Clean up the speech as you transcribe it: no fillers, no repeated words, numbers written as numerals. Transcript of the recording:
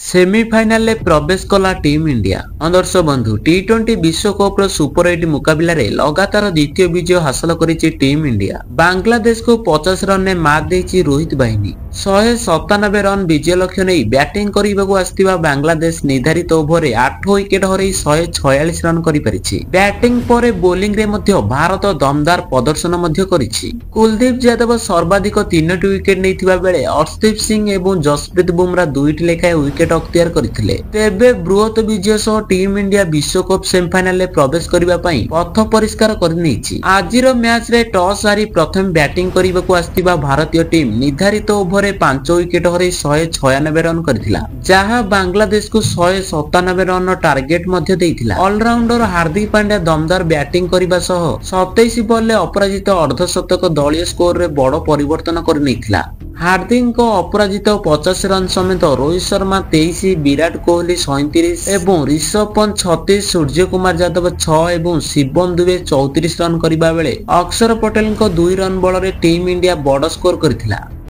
Semi-final प्रवेश कला team India. दर्शक बंधु टी20 विश्वकप सुपर 8 मुकाबला लगातार द्वितीय विजय हासिल करिछि टीम इंडिया। बांग्लादेश को 50 रन ने मात देछि रोहित बाहिनी। 197 रन विजय लक्ष्य नहीं बैटिंग करने आसथिबा बांग्लादेश निर्धारित ओभर 8 विकेट हरई 146 रन करि परिछि। बैटिंग पर बोलिंग रे मध्य भारत दमदार प्रदर्शन मध्य करिछि। कुलदीप यादव सर्वाधिक 3 विकेट नैथिबा बेले अर्शदीप सिंह एवं जसप्रीत बुमरा 2 लेखाए विकेट अख्तियार करथिले। तेबे बृहत विजय सह टीम इंडिया विश्वकप सेमीफाइनल प्रवेश करबा पई पथ परिष्कार करनेछि। आजिर मैच रे टॉस हारी प्रथम बैटिंग करबाकू आस्थिबा भारतीय टीम निर्धारित ओभर 5 विकेट हरई 196 रन करथिला, जहां बांग्लादेश को 197 रन टार्गेट मध्य देइथिला। ऑलराउंडर हार्दिक पांड्या दमदार बैटिंग करबा सह 27 बॉल रे अपराजित अर्धशतक दलीय स्कोर रे बड़ परिवर्तन करनेथिला। हार्दिक अपराजित 50 रन समेत रोहित शर्मा 23, विराट कोहली 37 एवं ऋषभ पंत 36, सूर्य कुमार यादव 6 एवं शिवम दुबे 34 रन करबा बेले अक्षर पटेल 2 रन बल रे टीम इंडिया बड़ स्कोर करथिला।